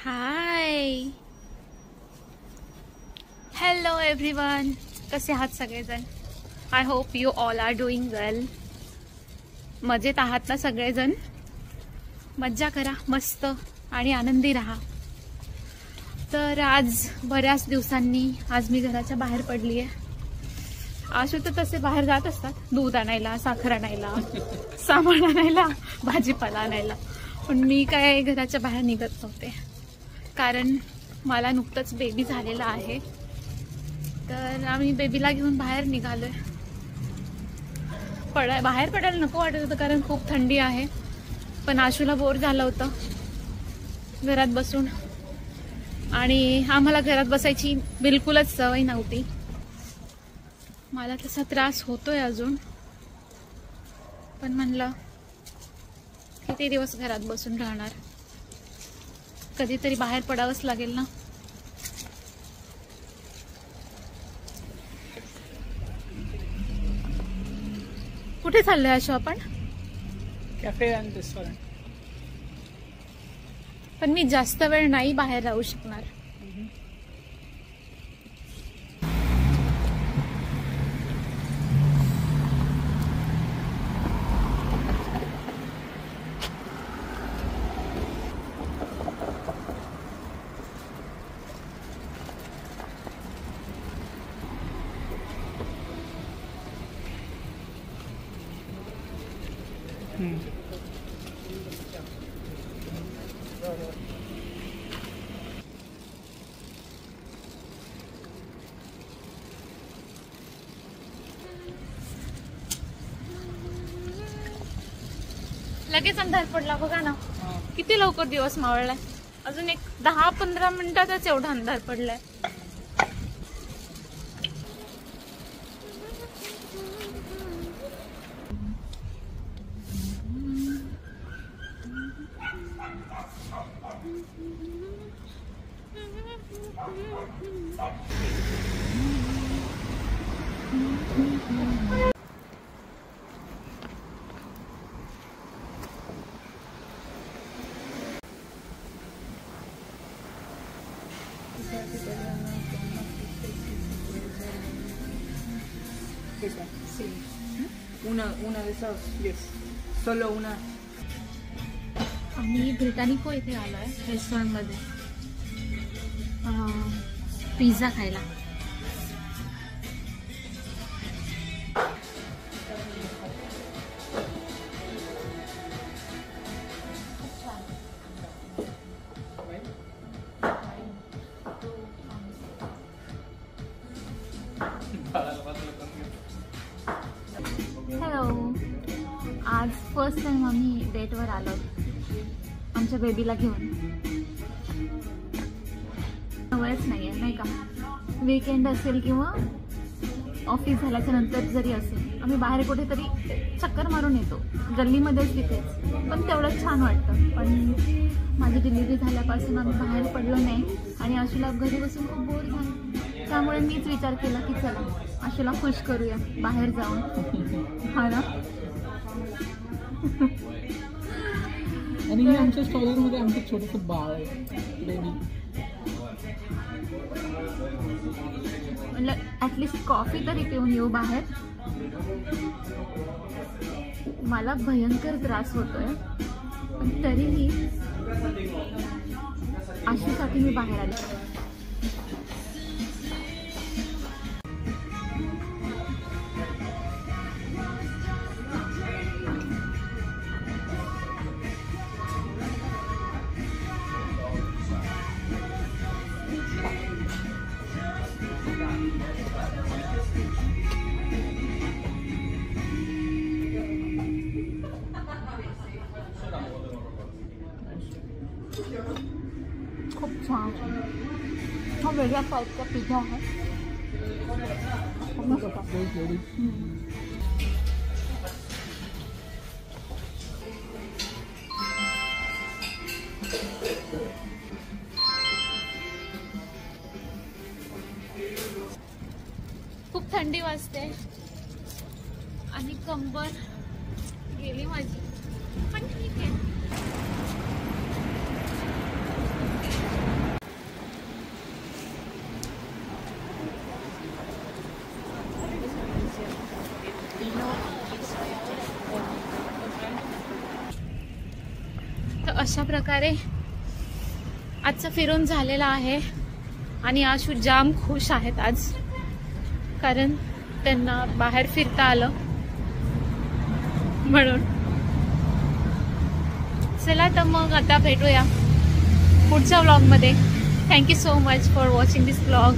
हाय, hello everyone, कसे आहात सगळेजण? I hope you all are doing well. मजेत आहात ना सगळेजण? मज्जा करा, मस्त आणि आनंदी राहा. तर आज बऱ्याच दिवसांनी आज मी घराच्या बाहेर पडली आहे. आशू तर तसे बाहेर जात असतात, दूध आणायला, साखर आणायला, सामान आणायला, भाजीपाला आणायला, पण मी काय घराच्या बाहेर निघत नव्हते कारण मला नुकतंच बेबी झालेला आहे. तर आम्ही बेबीला घेऊन बाहेर निघालोय. बाहेर पडायला नको वाटत होतं कारण खूप थंडी आहे, पण आशूला बोर झालं होतं घरात बसून आणि आम्हाला घरात बसायची बिलकुलच सवय नव्हती. मला तसा त्रास होतोय अजून, पण म्हणलं किती दिवस घरात बसून राहणार, कधीतरी बाहेर पडावंच लागेल ना. कुठे चाललोय आशू आपण? Cafe and restaurant. पण मी जास्त वेळ नाही बाहेर राहू शकणार. लगेच अंधार पडला बघा ना, किती लवकर दिवस मावळलाय. अजून एक 10-15 मिनिटातच एवढा अंधार पडलाय. Sí. Una de esas, yes. Solo una. आम्ही ब्रिटानिको इथे आलोय रेस्टॉरंट मध्ये पिझ्झा खायला. हॅलो, आज फर्स्ट टाइम आम्ही डेटवर आलो आमच्या बेबीला घेऊन. सवयच नाहीये नाही का, वीकेंड असेल किंवा ऑफिस झाल्याच्या नंतर जरी असेल आम्ही बाहेर कुठेतरी चक्कर मारून येतो, गल्लीमध्येच तिथेच, पण तेवढंच छान वाटतं. पण माझी डिलिव्हरी झाल्यापासून आम्ही बाहेर पडलो नाही आणि आशूला घरी बसून खूप बोर झालं. त्यामुळे मीच विचार केला की चला आशूला खुश करूया बाहेर जाऊन. हा ना. आणि हे आमच्या स्टॉलरमध्ये आमचं छोटंसं बाळ आहे, बेबी. म्हणलं ॲटलिस्ट कॉफी तरी पिऊन येऊ बाहेर. मला भयंकर त्रास होतोय, पण तरीही आशूसाठी मी बाहेर आले. खूप छान, हा वेगळ्या टाईपचा पिझ्झा आहे. खूप थंडी वाजते आणि कंबर गेली माझी, पण ठीक आहे. अशा प्रकारे आजचं फिरून झालेलं आहे आणि आशू जाम खुश आहेत आज, कारण त्यांना बाहेर फिरता आलं म्हणून. चला तर मग आता भेटूया पुढच्या व्लॉगमध्ये. Thank you so much for watching this vlog.